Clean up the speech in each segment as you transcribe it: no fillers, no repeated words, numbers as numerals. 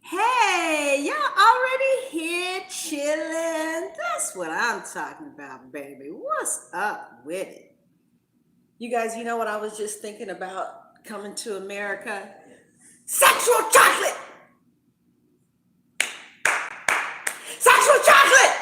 Hey, y'all already here chilling? That's what I'm talking about, baby. What's up with it? You guys, you know what I was just thinking about coming to America? Sexual chocolate! Sexual chocolate!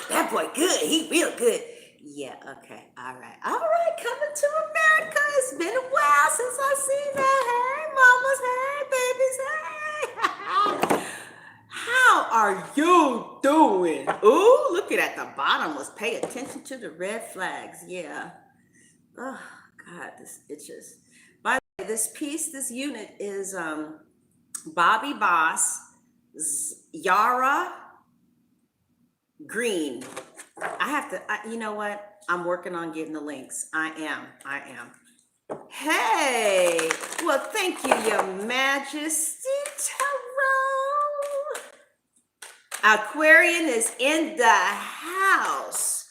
That boy good. He real good. Yeah, okay. All right. All right. Coming to America. It's been a while since I've seen that. Hey, mamas. Hey, babies. Hey. How are you doing? Ooh, look at the bottom was pay attention to the red flags. Yeah. Oh, God, this itches. By the way, this piece, this unit is Bobby Boss, Yara Green. You know what? I'm working on getting the links. I am. Hey, well, thank you, Your Majesty. Tarot. Aquarian is in the house.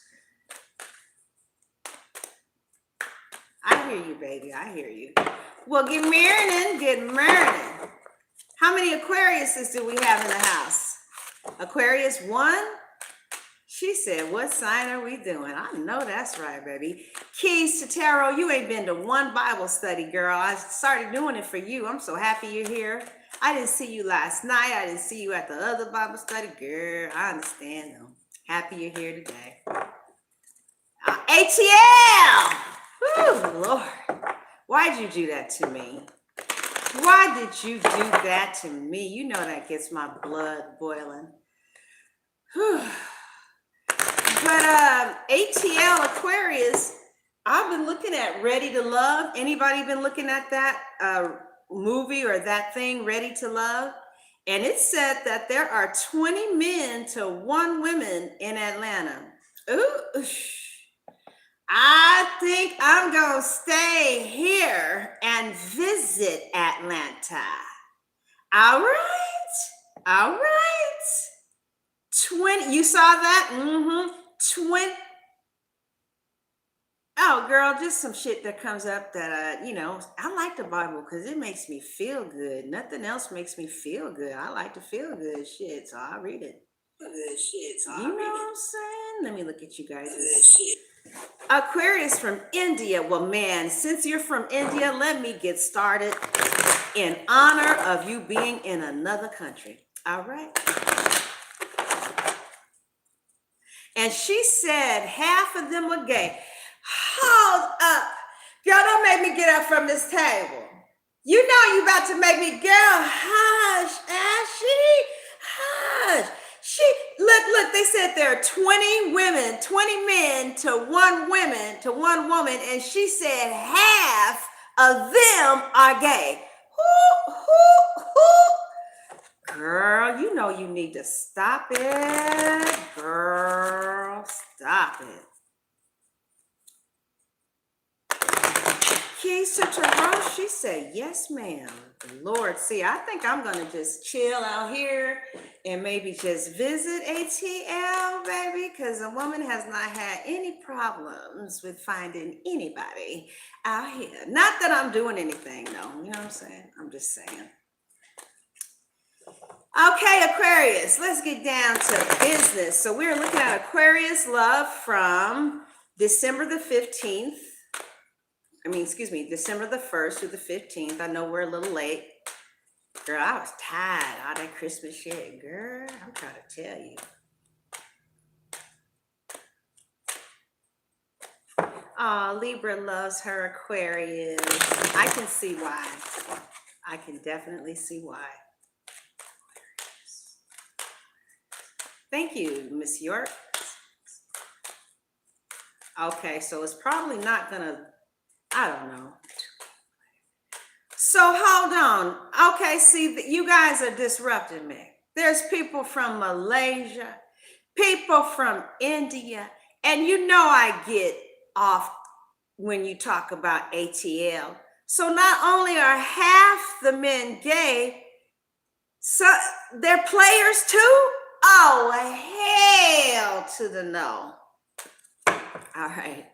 I hear you, baby. I hear you. Well, good morning. Good morning. How many Aquariuses do we have in the house? Aquarius 1? She said, what sign are we doing? I know that's right, baby. Keys to Tarot, you ain't been to one Bible study, girl. I started doing it for you. I'm so happy you're here. I didn't see you last night. I didn't see you at the other Bible study. Girl, I understand, though. Happy you're here today. ATL! Whew, Lord. Why'd you do that to me? Why did you do that to me? You know that gets my blood boiling. Whew. But ATL Aquarius, I've been looking at Ready to Love. Anybody been looking at that movie or that thing, Ready to Love? And it said that there are 20 men to 1 woman in Atlanta. Ooh, I think I'm going to stay here and visit Atlanta. All right. All right. 20. You saw that? Mm-hmm. 20. Oh, girl, just some shit that comes up that, I like the Bible because it makes me feel good. Nothing else makes me feel good. I like to feel good shit, so I read it. Good shit, so you know what I'm saying? Let me look at you guys. Good shit. Aquarius from India. Well, man, since you're from India, let me get started in honor of you being in another country. All right. And she said half of them were gay. Hold up. Girl, don't make me get up from this table. You know you about to make me, girl, hush, Ashley, hush. Look, they said there are 20 women, 20 men to 1 woman, and she said half of them are gay. Girl, you know you need to stop it. Girl, stop it. Keys to Tarot, she said, yes, ma'am. Lord, see, I think I'm going to just chill out here and maybe just visit ATL, baby, because a woman has not had any problems with finding anybody out here. Not that I'm doing anything, though. You know what I'm saying? I'm just saying. Okay, Aquarius, let's get down to business. So we're looking at Aquarius love from December the 15th. December the 1st through the 15th. I know we're a little late. Girl, I was tired all that Christmas shit. Girl, I'm trying to tell you. Oh, Libra loves her Aquarius. I can see why. I can definitely see why. Thank you, Miss York. Okay, so it's probably not gonna, I don't know. So hold on. Okay, see, you guys are disrupting me. There's people from Malaysia, people from India, and you know I get off when you talk about ATL. So not only are half the men gay, so they're players too? Oh, hell to the no. All right.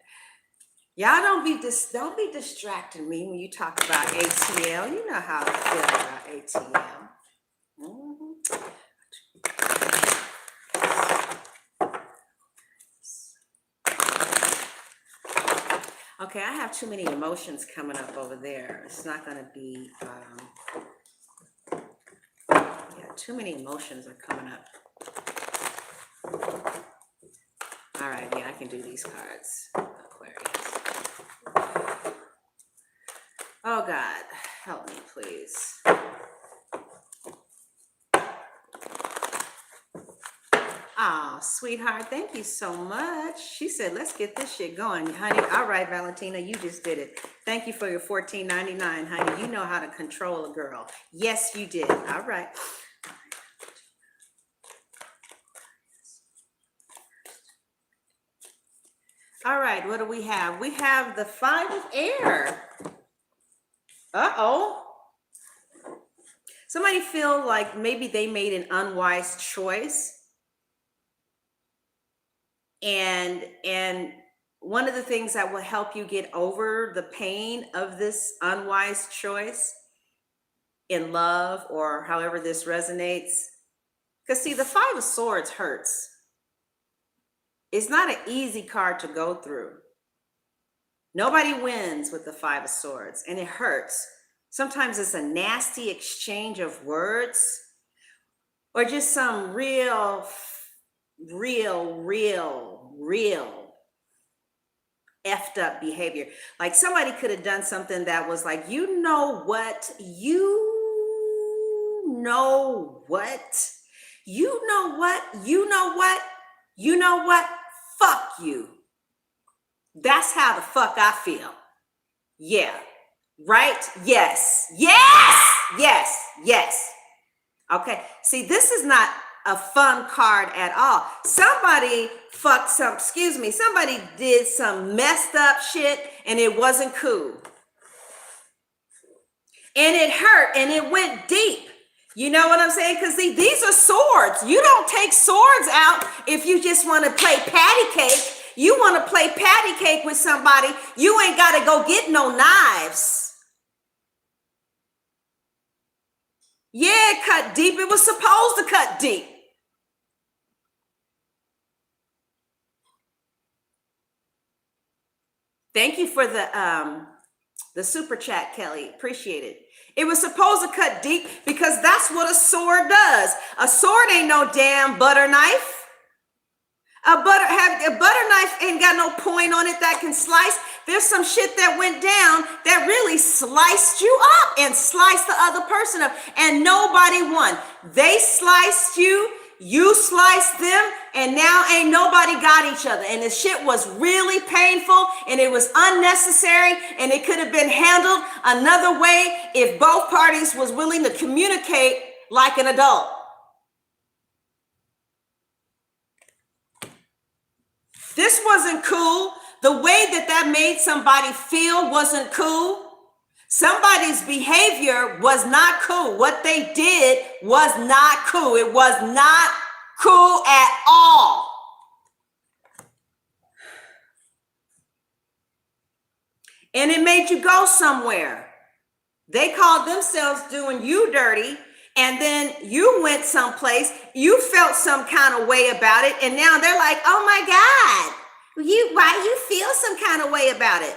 Y'all don't be distracting me when you talk about ATL. You know how I feel about ATL. Mhm. Okay, I have too many emotions coming up over there. It's not going to be, yeah, too many emotions are coming up. All right, yeah, I can do these cards, Aquarius. Oh, God, help me, please. Oh, sweetheart, thank you so much. She said, let's get this shit going, honey. All right, Valentina, you just did it. Thank you for your $14.99, honey. You know how to control a girl. Yes, you did. All right. All right, what do we have? We have the 5 of air. Uh-oh. Somebody feel like maybe they made an unwise choice. And one of the things that will help you get over the pain of this unwise choice in love, or however this resonates, because see, the 5 of Swords hurts. It's not an easy card to go through. Nobody wins with the 5 of Swords, and it hurts. Sometimes it's a nasty exchange of words, or just some real effed up behavior. Like somebody could have done something that was like, you know what, fuck you. That's how the fuck I feel. Yeah. Right? Yes. Okay. See, this is not a fun card at all. Somebody somebody did some messed up shit and it wasn't cool. And it hurt and it went deep. You know what I'm saying? Because see, these are swords. You don't take swords out if you just want to play patty cake. You want to play patty cake with somebody, you ain't got to go get no knives. Yeah, it cut deep. It was supposed to cut deep. Thank you for the super chat, Kelly. Appreciate it. It was supposed to cut deep because that's what a sword does. A sword ain't no damn butter knife. A butter knife ain't got no point on it that can slice. There's some shit that went down that really sliced you up and sliced the other person up, and nobody won. They sliced you, you sliced them, and now ain't nobody got each other. And the shit was really painful, and it was unnecessary, and it could have been handled another way if both parties was willing to communicate like an adult. This wasn't cool. The way that made somebody feel wasn't cool. Somebody's behavior was not cool. What they did was not cool. It was not cool at all. And it made you go somewhere. They called themselves doing you dirty, and then you went someplace, you felt some kind of way about it, and now they're like, oh my God, why you feel some kind of way about it?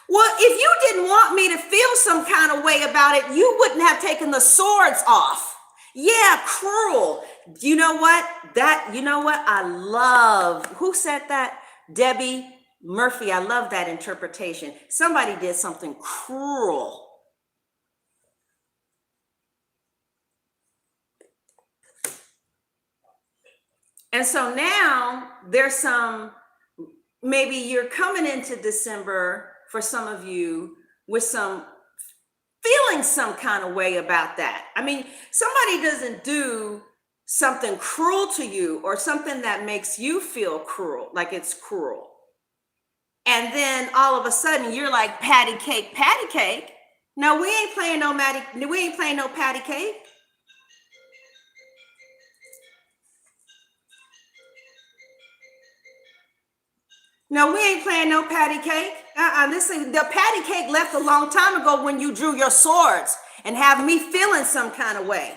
Well, if you didn't want me to feel some kind of way about it, you wouldn't have taken the swords off. Yeah, cruel. You know what? I love, who said that? Debbie Murphy. I love that interpretation. Somebody did something cruel. And so now there's maybe you're coming into December for some of you with feeling some kind of way about that. I mean, somebody doesn't do something cruel to you or something that makes you feel cruel, like it's cruel. And then all of a sudden you're like, patty cake. No, we ain't playing no patty cake. No, we ain't playing no patty cake. The patty cake left a long time ago when you drew your swords and have me feeling some kind of way.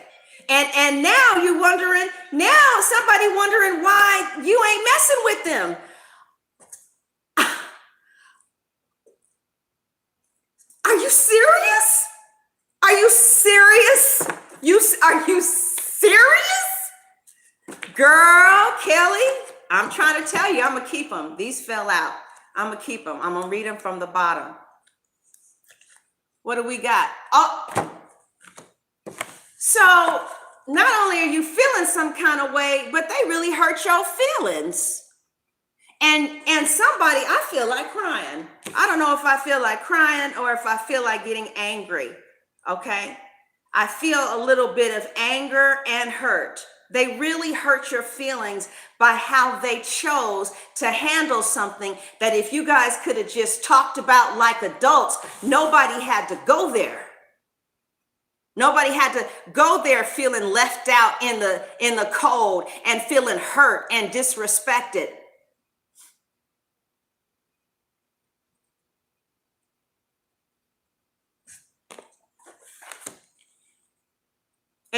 And now you wondering, now somebody wondering why you ain't messing with them. Are you serious? Are you serious? Are you serious? Girl, Kelly, I'm trying to tell you, I'm gonna keep them. These fell out. I'm gonna keep them. I'm gonna read them from the bottom. What do we got? Oh, so not only are you feeling some kind of way, but they really hurt your feelings. And somebody, I feel like crying. I don't know if I feel like crying or if I feel like getting angry. Okay, I feel a little bit of anger and hurt. They really hurt your feelings by how they chose to handle something that if you guys could have just talked about like adults, nobody had to go there. Nobody had to go there feeling left out in the cold and feeling hurt and disrespected.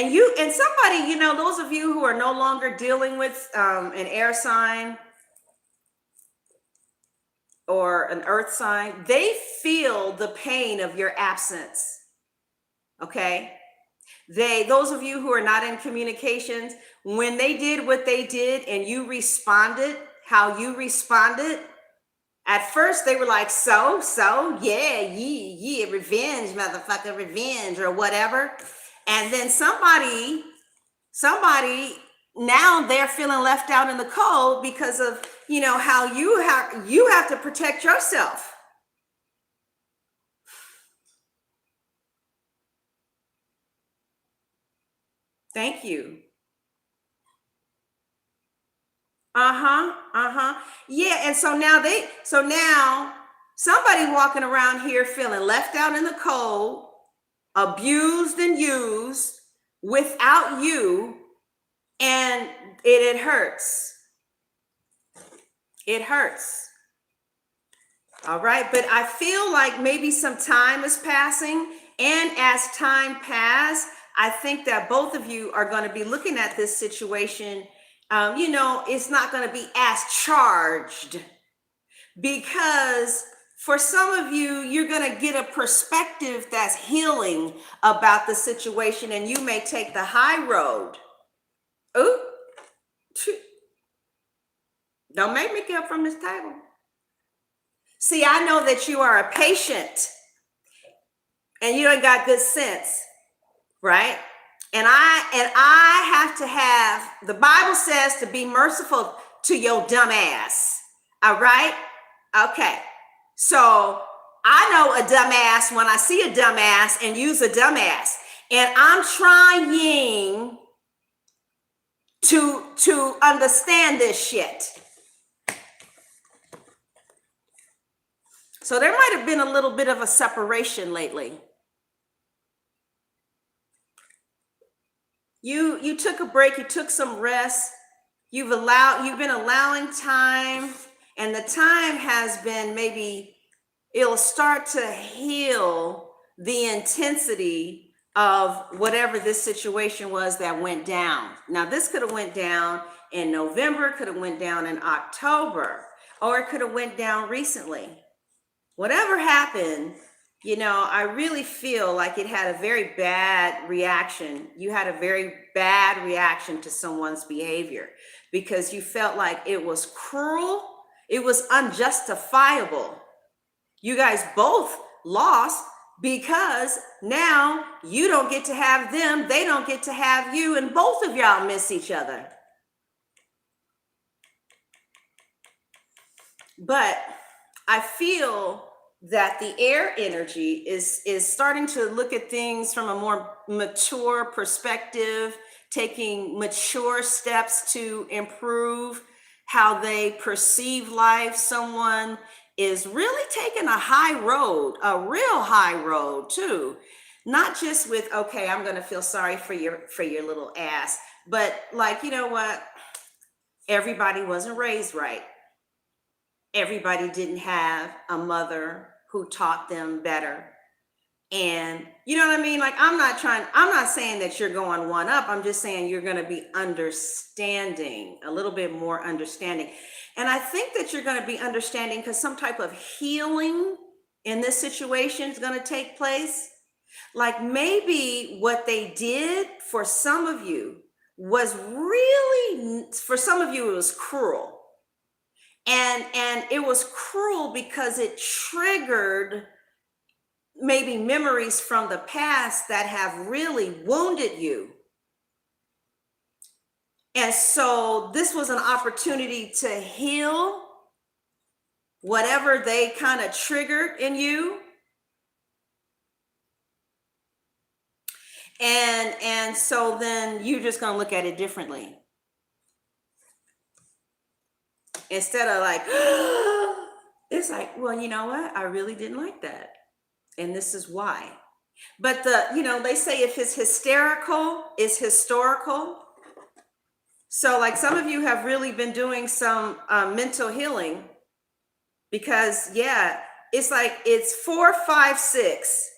And somebody, those of you who are no longer dealing with an air sign or an earth sign, they feel the pain of your absence. Okay? Those of you who are not in communications, when they did what they did and you responded, how you responded, at first they were like, yeah, revenge, motherfucker, revenge or whatever. And then somebody, now they're feeling left out in the cold because of, how you have to protect yourself. Thank you. Yeah, and so now somebody walking around here feeling left out in the cold, abused and used without you, and it hurts. It hurts. All right, but I feel like maybe some time is passing, and as time passes, I think that both of you are going to be looking at this situation. It's not going to be as charged, because for some of you, you're going to get a perspective that's healing about the situation, and you may take the high road. Ooh, don't make me get up from this table. See, I know that you are a patient and you ain't got good sense, right? And I have to have, the Bible says to be merciful to your dumb ass. All right? Okay. So I know a dumbass when I see a dumbass and use a dumbass. And I'm trying to understand this shit. So there might have been a little bit of a separation lately. You took a break, you took some rest, you've been allowing time, and the time has been, maybe it'll start to heal the intensity of whatever this situation was that went down. Now, this could have went down in November, could have went down in October, or it could have went down recently. Whatever happened, I really feel like it had a very bad reaction. You had a very bad reaction to someone's behavior because you felt like it was cruel, it was unjustifiable. You guys both lost because now you don't get to have them, they don't get to have you, and both of y'all miss each other. But I feel that the air energy is starting to look at things from a more mature perspective, taking mature steps to improve how they perceive life. Someone is really taking a high road, a real high road too. Not just with, okay, I'm going to feel sorry for your little ass, but like, you know what? Everybody wasn't raised right. everybody didn't have a mother who taught them better. And you know what I mean? Like, I'm not saying that you're going one up. I'm just saying you're going to be understanding, a little bit more understanding. And I think that you're going to be understanding because some type of healing in this situation is going to take place. Like, maybe what they did for some of you was really, for some of you, it was cruel. And it was cruel because it triggered maybe memories from the past that have really wounded you. And so this was an opportunity to heal whatever they kind of triggered in you. And so then you're just going to look at it differently. Instead of like, it's like, well, you know what? I really didn't like that. And this is why. But they say if it's hysterical, it's historical. So like some of you have really been doing some mental healing because it's like it's 4, 5, 6.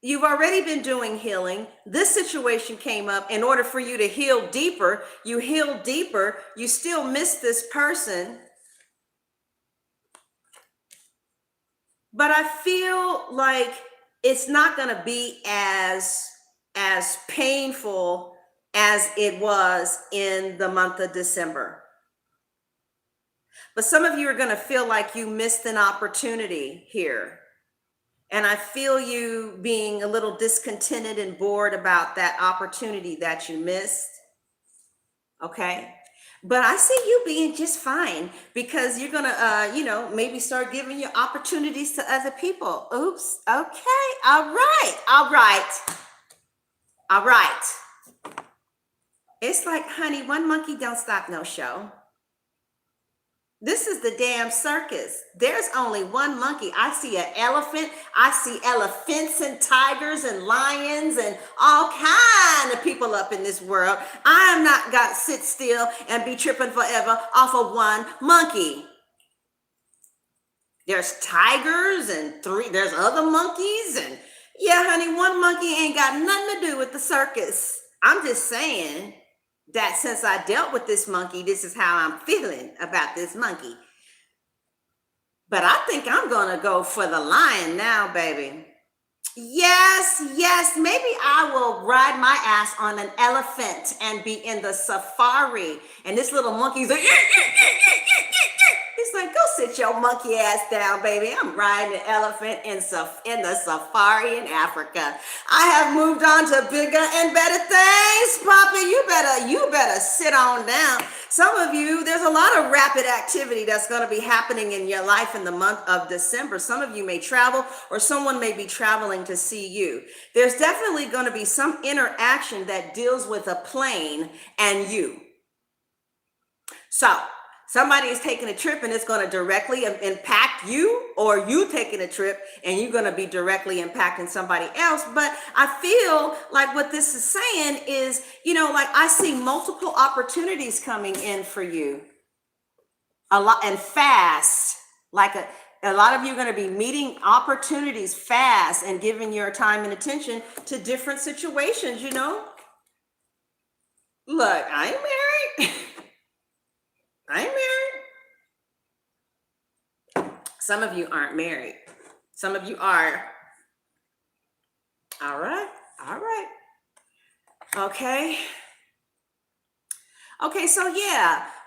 You've already been doing healing. This situation came up. In order for you to heal deeper, you heal deeper. You still miss this person. But I feel like it's not going to be as painful as it was in the month of December. But some of you are going to feel like you missed an opportunity here. And I feel you being a little discontented and bored about that opportunity that you missed. Okay. But I see you being just fine because you're going to, maybe start giving your opportunities to other people. Oops. Okay. All right. All right. All right. It's like, honey, one monkey don't stop no show. This is the damn circus. There's only one monkey. I see an elephant. I see elephants and tigers and lions and all kind of people up in this world. I am not got to sit still and be tripping forever off of one monkey. There's tigers and there's other monkeys. And yeah, honey, one monkey ain't got nothing to do with the circus. I'm just saying that since I dealt with this monkey, this is how I'm feeling about this monkey. But I think I'm going to go for the lion now, baby. Yes. Maybe I will ride my ass on an elephant and be in the safari. And this little monkey's like, it's like, go sit your monkey ass down, baby. I'm riding an elephant in the safari in Africa. I have moved on to bigger and better things, Papa. You better sit on down. Some of you, there's a lot of rapid activity that's going to be happening in your life in the month of December. Some of you may travel or someone may be traveling to see you. There's definitely going to be some interaction that deals with a plane and you. So somebody is taking a trip and it's going to directly impact you, or you taking a trip and you're going to be directly impacting somebody else. But I feel like what this is saying is, like I see multiple opportunities coming in for you a lot and fast. Like a lot of you are going to be meeting opportunities fast and giving your time and attention to different situations, Look, I ain't married. I ain't married. Some of you aren't married. Some of you are. All right. Okay, so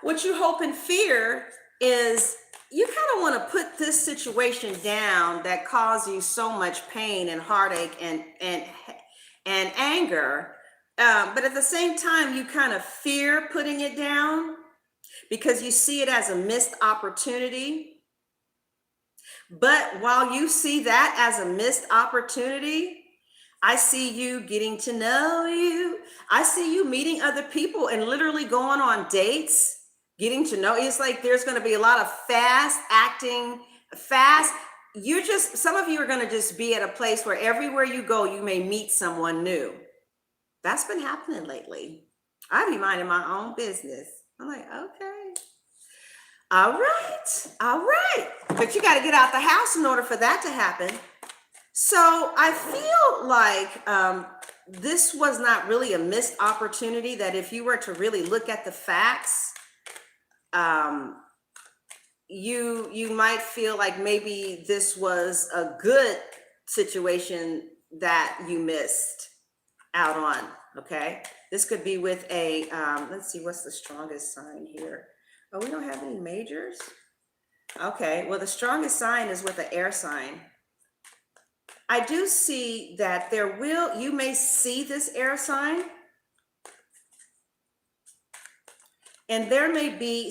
what you hope and fear is you kind of want to put this situation down that caused you so much pain and heartache and anger. But at the same time, you kind of fear putting it down because you see it as a missed opportunity. But while you see that as a missed opportunity, I see you getting to know you. I see you meeting other people and literally going on dates, getting to know. It's like there's going to be a lot of fast acting, fast. Some of you are going to just be at a place where everywhere you go, you may meet someone new. That's been happening lately. I be minding my own business. I'm like, okay. All right. All right. But you got to get out the house in order for that to happen. So I feel like this was not really a missed opportunity, that if you were to really look at the facts, you might feel like maybe this was a good situation that you missed out on. Okay, this could be with a let's see, what's the strongest sign here? Oh, we don't have any majors. Okay, well, the strongest sign is with an air sign. I do see that you may see this air sign, and there may be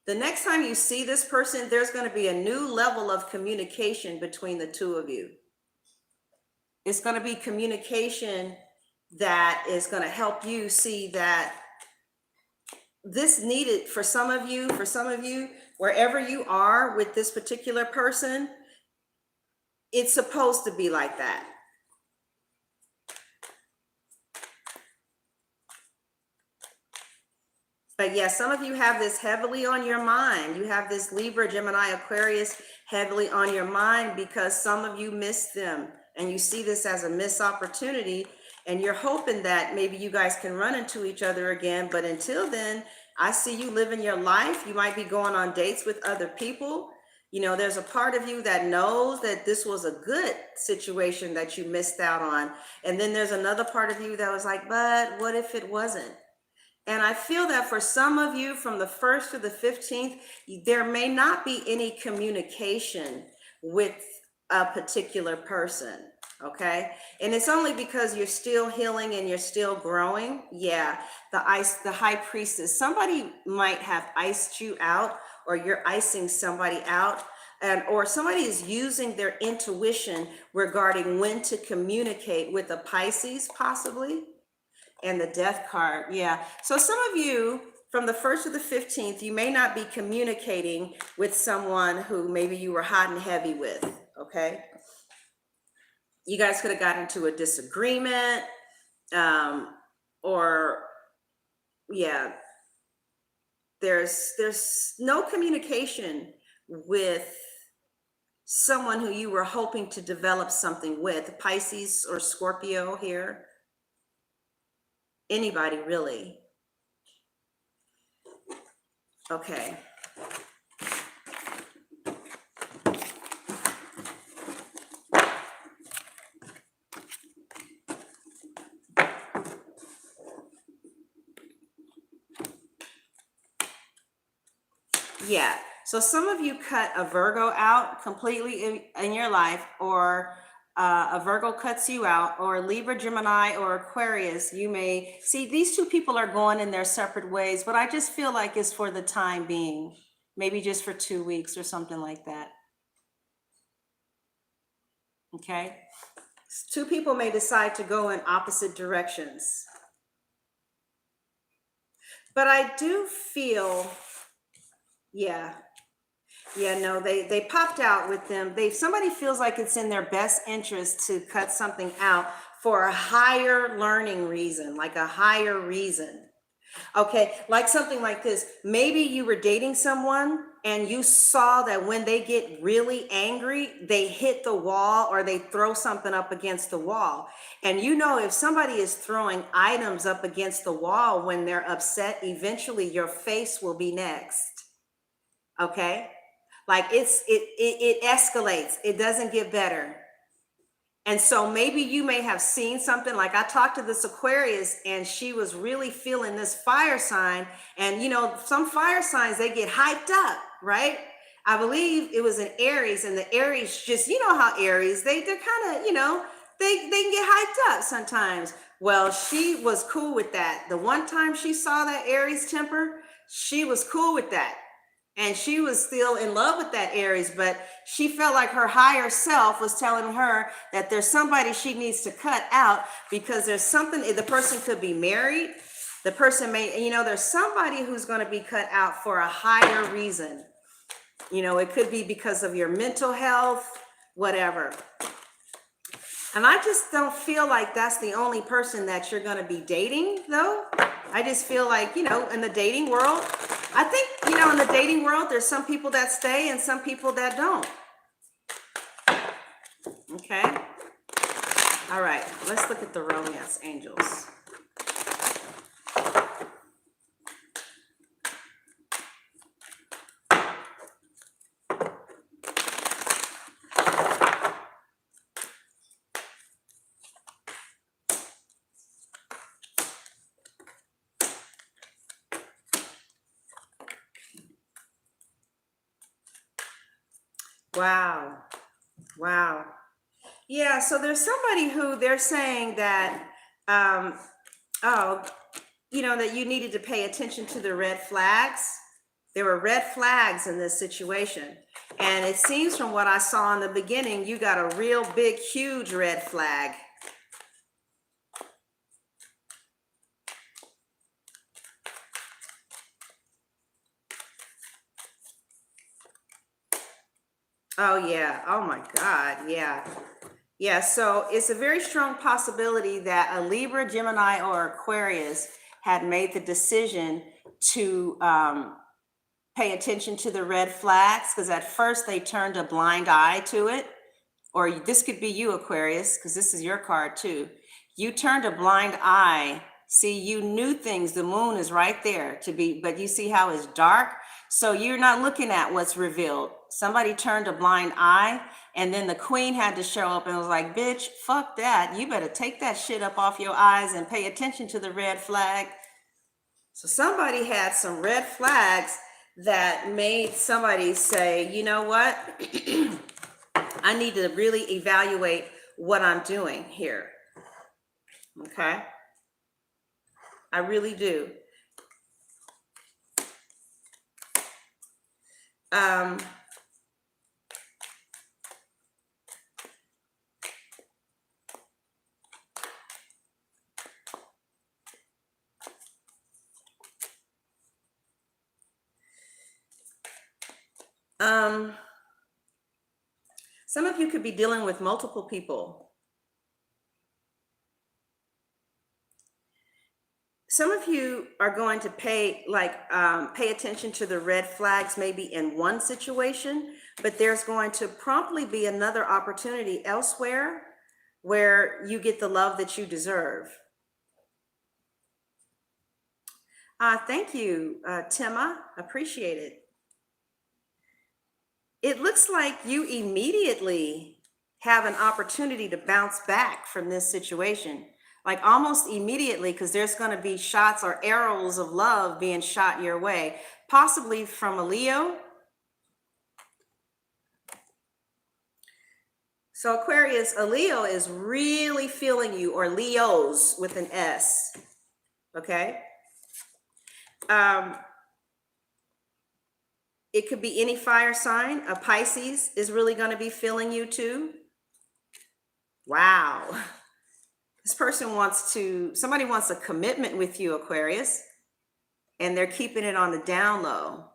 the next time you see this person, there's going to be a new level of communication between the two of you. It's going to be communication that is going to help you see that this needed for some of you, wherever you are with this particular person, it's supposed to be like that. But yes, some of you have this heavily on your mind. You have this Libra, Gemini, Aquarius heavily on your mind because some of you missed them and you see this as a missed opportunity, and you're hoping that maybe you guys can run into each other again. But until then, I see you living your life. You might be going on dates with other people. You know, there's a part of you that knows that this was a good situation that you missed out on. And then there's another part of you that was like, but what if it wasn't? And I feel that for some of you from the 1st to the 15th, there may not be any communication with a particular person, okay? And it's only because you're still healing and you're still growing. Yeah, the high priestess, somebody might have iced you out, or you're icing somebody out, or somebody is using their intuition regarding when to communicate with a Pisces, possibly. And the death card, yeah. So some of you from the 1st to the 15th, you may not be communicating with someone who maybe you were hot and heavy with, okay? You guys could have gotten into a disagreement, or yeah, there's no communication with someone who you were hoping to develop something with, Pisces or Scorpio here. Anybody really. Okay. Yeah. So some of you cut a Virgo out completely in your life, or a Virgo cuts you out, or Libra, Gemini, or Aquarius. You may see these two people are going in their separate ways, but I just feel like it's for the time being, maybe just for 2 weeks or something like that. Okay. Two people may decide to go in opposite directions. But I do feel, yeah, no, they popped out with them. Somebody feels like it's in their best interest to cut something out for a higher learning reason, like a higher reason. Okay, like something like this. Maybe you were dating someone and you saw that when they get really angry, they hit the wall or they throw something up against the wall. And you know, if somebody is throwing items up against the wall when they're upset, eventually your face will be next. Okay? Like it escalates. It doesn't get better. And so maybe you may have seen something, like I talked to this Aquarius and she was really feeling this fire sign. And you know, some fire signs, they get hyped up, right? I believe it was an Aries, and the Aries just, you know how Aries, they're kind of, you know, they can get hyped up sometimes. Well, she was cool with that. The one time she saw that Aries temper, she was cool with that. And she was still in love with that Aries, but she felt like her higher self was telling her that there's somebody she needs to cut out, because there's something, the person could be married. The person may, you know, there's somebody who's going to be cut out for a higher reason. You know, it could be because of your mental health, whatever. And I just don't feel like that's the only person that you're going to be dating, though. I just feel like, you know, in the dating world, I think, you know, in the dating world, there's some people that stay and some people that don't. Okay. All right. Let's look at the romance angels. Wow. Wow. Yeah, so there's somebody who they're saying that, oh, you know, that you needed to pay attention to the red flags. There were red flags in this situation. And it seems from what I saw in the beginning, you got a real big, huge red flag. Oh, yeah. Oh, my God. Yeah. Yeah. So it's a very strong possibility that a Libra, Gemini, or Aquarius had made the decision to pay attention to the red flags, because at first they turned a blind eye to it. Or this could be you, Aquarius, because this is your card too. You turned a blind eye. See, you knew things. The moon is right there to be, but you see how it's dark. So you're not looking at what's revealed. Somebody turned a blind eye, and then the queen had to show up and was like, bitch, fuck that. You better take that shit up off your eyes and pay attention to the red flag. So somebody had some red flags that made somebody say, you know what? I need to really evaluate what I'm doing here. Okay? I really do. Some of you could be dealing with multiple people. Some of you are going to pay attention to the red flags maybe in one situation, but there's going to promptly be another opportunity elsewhere where you get the love that you deserve. Thank you, Tima. Appreciate it. It looks like you immediately have an opportunity to bounce back from this situation, like almost immediately, because there's going to be shots or arrows of love being shot your way, possibly from a Leo. So Aquarius, a Leo is really feeling you, or Leos with an S. Okay. It could be any fire sign. A Pisces is really going to be feeling you too. Wow. This person somebody wants a commitment with you, Aquarius, and they're keeping it on the down low.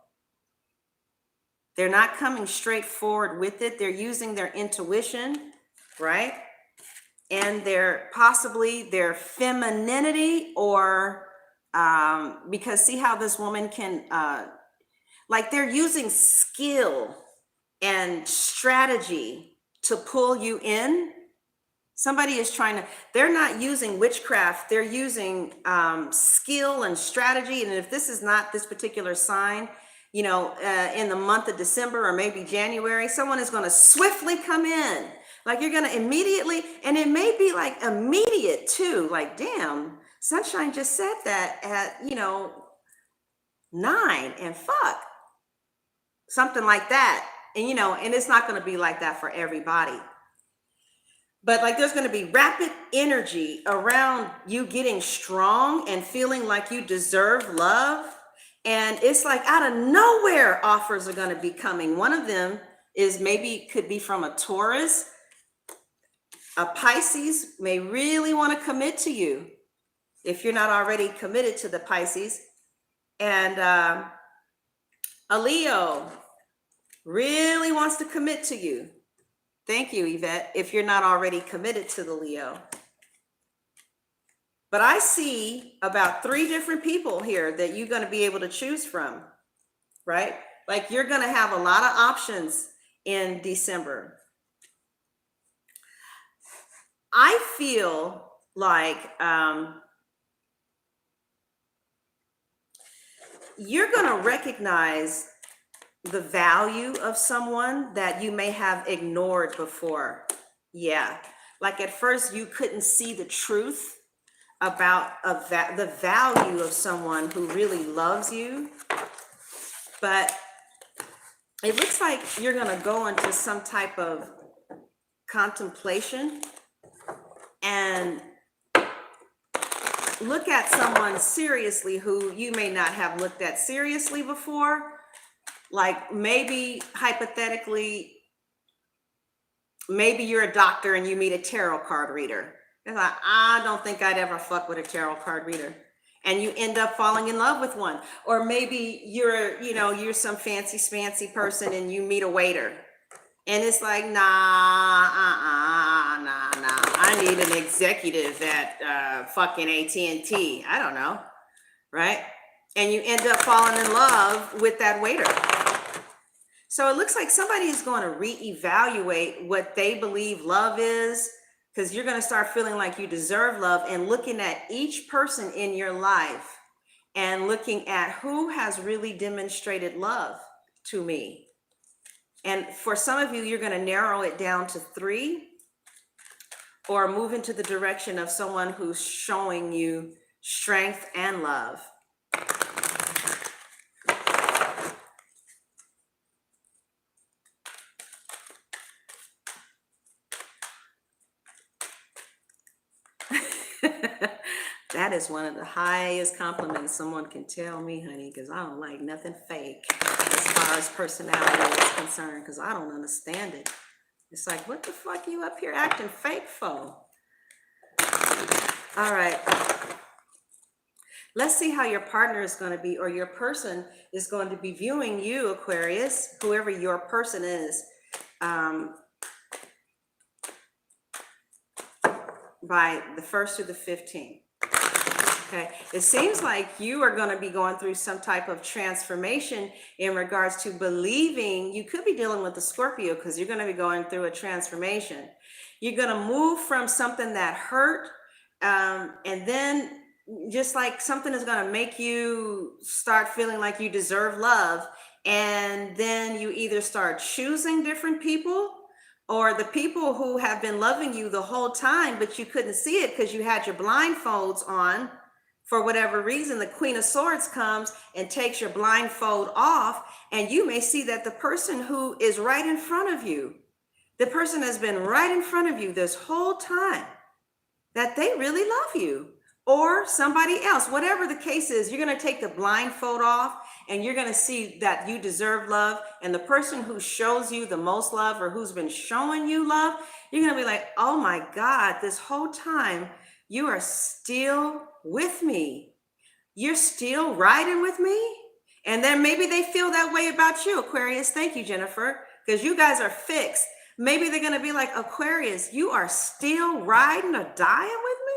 They're not coming straight forward with it. They're using their intuition, right? And their femininity, or because see how this woman can, like they're using skill and strategy to pull you in. Somebody is they're not using witchcraft. They're using skill and strategy. And if this is not this particular sign, you know, in the month of December or maybe January, someone is going to swiftly come in. Like you're going to immediately, and it may be like immediate too. Like, damn, Sunshine just said that at, 9 and fuck. Something like that. And, and it's not going to be like that for everybody. But like there's going to be rapid energy around you getting strong and feeling like you deserve love. And it's like out of nowhere offers are going to be coming. One of them is could be from a Taurus. A Pisces may really want to commit to you if you're not already committed to the Pisces. And a Leo really wants to commit to you. Thank you, Yvette, if you're not already committed to the Leo. But I see about 3 different people here that you're going to be able to choose from. right? Like you're going to have a lot of options in December. I feel like you're going to recognize the value of someone that you may have ignored before. Yeah. Like at first you couldn't see the truth about the value of someone who really loves you. But it looks like you're going to go into some type of contemplation and look at someone seriously who you may not have looked at seriously before. Like maybe hypothetically, maybe you're a doctor and you meet a tarot card reader. It's like, I don't think I'd ever fuck with a tarot card reader. And you end up falling in love with one. Or maybe you're some fancy smancy person and you meet a waiter. And it's like, nah. I need an executive at fucking AT&T. I don't know, right? And you end up falling in love with that waiter. So it looks like somebody is going to reevaluate what they believe love is, because you're going to start feeling like you deserve love and looking at each person in your life and looking at who has really demonstrated love to me. And for some of you, you're going to narrow it down to 3 or move into the direction of someone who's showing you strength and love. That is one of the highest compliments someone can tell me, honey, because I don't like nothing fake as far as personality is concerned, because I don't understand it. It's like, what the fuck you up here acting fake for? All right. Let's see how your partner is going to be, or your person is going to be viewing you, Aquarius, whoever your person is, by the 1st through the 15th. Okay, it seems like you are going to be going through some type of transformation in regards to believing. You could be dealing with the Scorpio because you're going to be going through a transformation. You're going to move from something that hurt, and then just like something is going to make you start feeling like you deserve love. And then you either start choosing different people, or the people who have been loving you the whole time, but you couldn't see it because you had your blindfolds on. For whatever reason, the Queen of Swords comes and takes your blindfold off, and you may see that the person who is right in front of you, the person has been right in front of you this whole time, that they really love you, or somebody else. Whatever the case is, you're going to take the blindfold off and you're going to see that you deserve love. And the person who shows you the most love, or who's been showing you love, you're going to be like, oh my God, this whole time you are still with me. You're still riding with me. And then maybe they feel that way about you, Aquarius. Thank you, Jennifer, because you guys are fixed. Maybe they're going to be like, Aquarius, you are still riding or dying with me?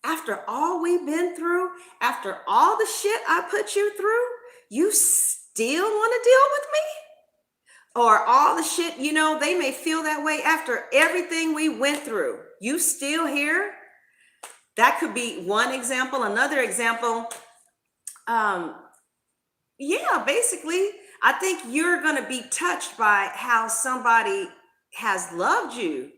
After all we've been through, after all the shit I put you through, you still want to deal with me? Or all the shit, they may feel that way after everything we went through. You still here? That could be one example. Another example, basically, I think you're going to be touched by how somebody has loved you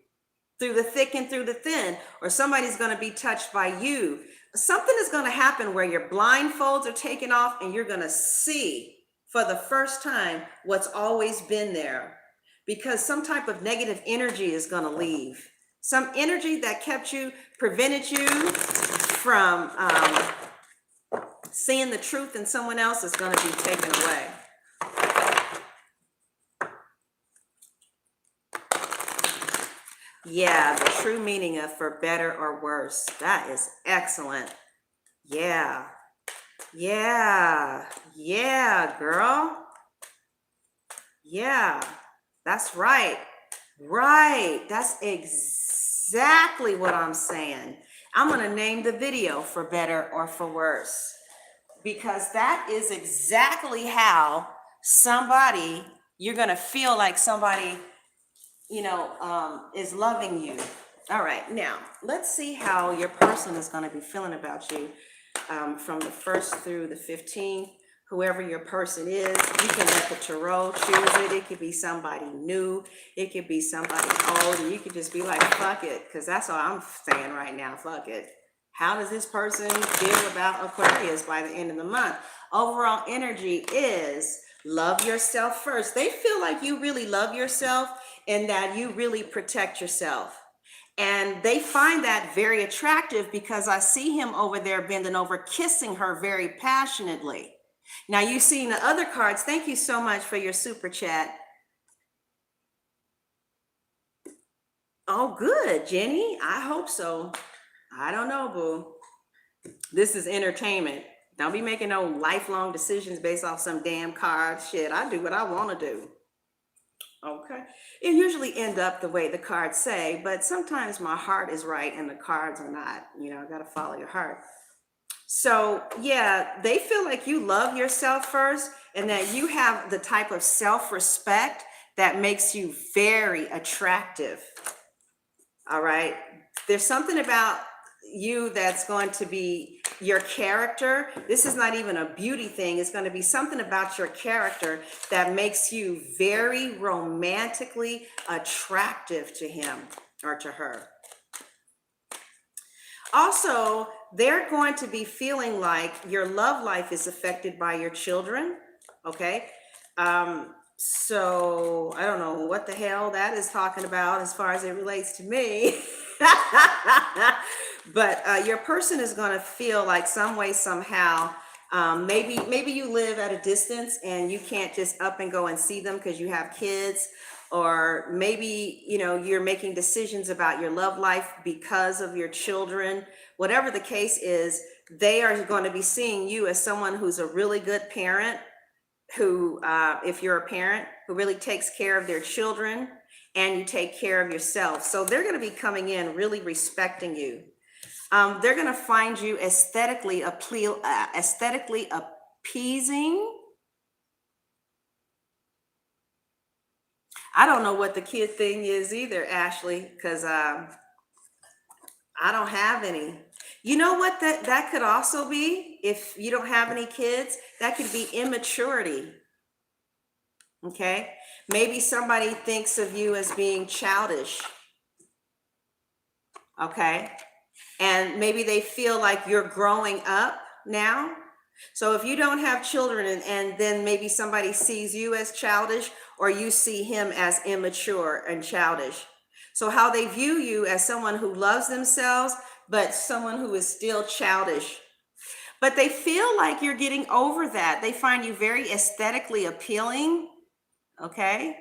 through the thick and through the thin, or somebody's going to be touched by you. Something is going to happen where your blindfolds are taken off and you're going to see for the first time what's always been there, because some type of negative energy is going to leave. Some energy that prevented you from seeing the truth in someone else is going to be taken away. Yeah, the true meaning of for better or worse. That is excellent. Yeah, girl. Yeah, that's right. Right. That's exactly what I'm saying. I'm going to name the video for better or for worse, because that is exactly how somebody, you're going to feel like somebody, is loving you. All right, now let's see how your person is going to be feeling about you from the 1st through the 15th. Whoever your person is, you can let the tarot choose it. It could be somebody new. It could be somebody old. And you could just be like, fuck it, because that's all I'm saying right now. Fuck it. How does this person feel about Aquarius by the end of the month? Overall energy is love yourself first. They feel like you really love yourself and that you really protect yourself. And they find that very attractive because I see him over there bending over, kissing her very passionately. Now you've seen the other cards. Thank you so much for your super chat. Oh, good, Jenny. I hope so. I don't know, boo. This is entertainment. Don't be making no lifelong decisions based off some damn card shit. I do what I want to do. Okay. It usually end up the way the cards say, but sometimes my heart is right and the cards are not. I got to follow your heart. So yeah, they feel like you love yourself first and that you have the type of self-respect that makes you very attractive. All right. There's something about you that's going to be your character. This is not even a beauty thing. It's going to be something about your character that makes you very romantically attractive to him or to her. Also, they're going to be feeling like your love life is affected by your children. Okay. So I don't know what the hell that is talking about as far as it relates to me. But your person is going to feel like some way, somehow, maybe you live at a distance and you can't just up and go and see them because you have kids, or maybe, you're making decisions about your love life because of your children. Whatever the case is, they are going to be seeing you as someone who's a really good parent, who, if you're a parent, who really takes care of their children, and you take care of yourself. So they're going to be coming in really respecting you. They're going to find you aesthetically appeasing. I don't know what the kid thing is either, Ashley, because I don't have any. You know what that could also be? If you don't have any kids, that could be immaturity. Okay? Maybe somebody thinks of you as being childish. Okay? And maybe they feel like you're growing up now. So if you don't have children and then maybe somebody sees you as childish, or you see him as immature and childish. So how they view you as someone who loves themselves, but someone who is still childish. But they feel like you're getting over that. They find you very aesthetically appealing. Okay?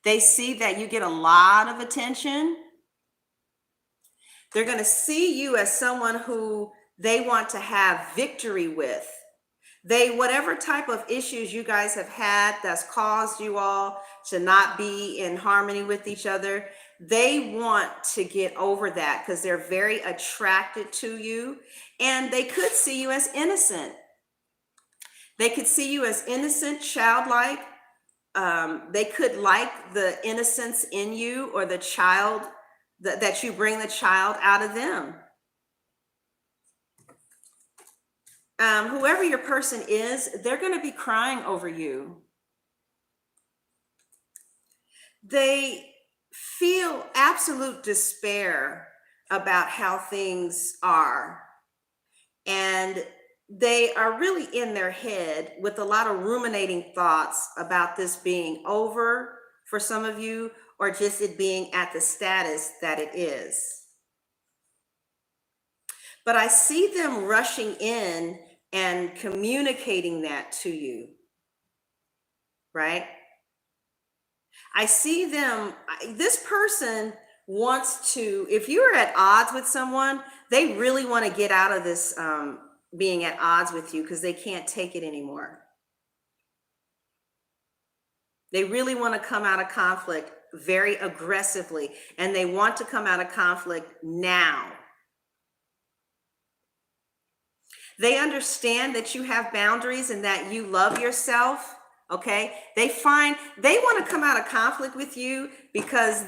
They see that you get a lot of attention. They're going to see you as someone who they want to have victory with. Whatever type of issues you guys have had that's caused you all to not be in harmony with each other, they want to get over that because they're very attracted to you, and they could see you as innocent. They could see you as innocent, childlike. They could like the innocence in you, or the child that you bring the child out of them. Whoever your person is, they're going to be crying over you. They feel absolute despair about how things are. And they are really in their head with a lot of ruminating thoughts about this being over for some of you, or just it being at the status that it is. But I see them rushing in and communicating that to you, right? I see them, this person wants to, if you're at odds with someone, they really want to get out of this being at odds with you because they can't take it anymore. They really want to come out of conflict very aggressively, and they want to come out of conflict now. They understand that you have boundaries and that you love yourself, Okay, they want to come out of conflict with you because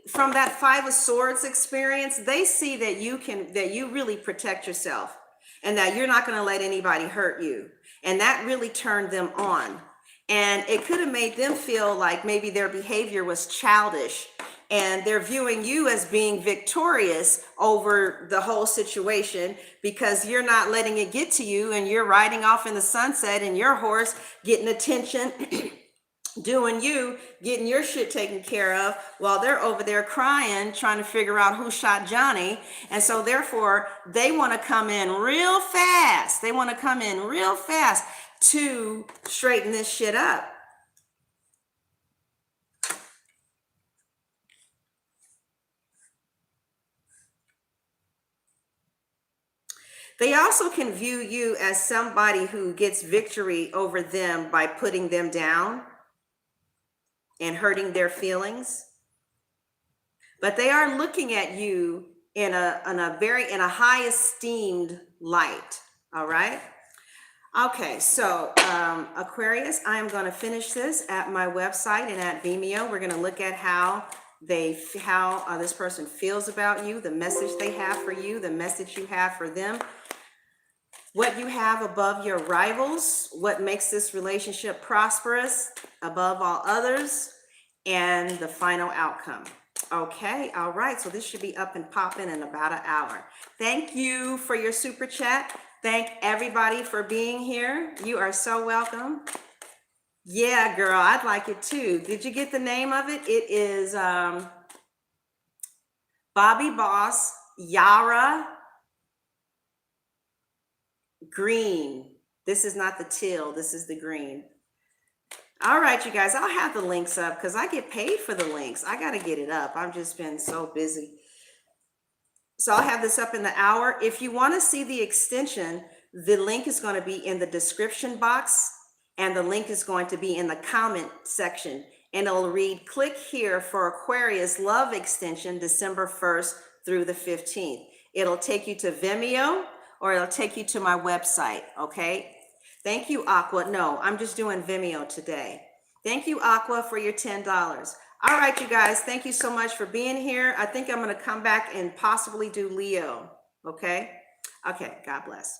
from that Five of Swords experience, they see that you really protect yourself and that you're not going to let anybody hurt you. And that really turned them on. And it could have made them feel like maybe their behavior was childish, and they're viewing you as being victorious over the whole situation because you're not letting it get to you, and you're riding off in the sunset and your horse getting attention doing you, getting your shit taken care of, while they're over there crying, trying to figure out who shot Johnny. And so therefore they want to come in real fast. They want to come in real fast to straighten this shit up. They also can view you as somebody who gets victory over them by putting them down and hurting their feelings. But they are looking at you in a high esteemed light. All right. Okay, so Aquarius, I am going to finish this at my website and at Vimeo. We're going to look at how this person feels about you, the message they have for you, the message you have for them, what you have above your rivals, what makes this relationship prosperous above all others, and the final outcome. Okay, all right, so this should be up and popping in about an hour. Thank you for your super chat. Thank everybody for being here. You are so welcome. Yeah, girl, I'd like it too. Did you get the name of it? It is Bobby Boss Yara Green. This is not the teal, this is the green. All right, you guys, I'll have the links up because I get paid for the links. I got to get it up. I've just been so busy. So I'll have this up in the hour. If you want to see the extension, the link is going to be in the description box, and the link is going to be in the comment section. And it'll read, click here for Aquarius Love Extension, December 1st through the 15th. It'll take you to Vimeo, or it'll take you to my website, okay? Thank you, Aqua. No, I'm just doing Vimeo today. Thank you, Aqua, for your $10. All right, you guys, thank you so much for being here. I think I'm going to come back and possibly do Leo, okay? Okay, God bless.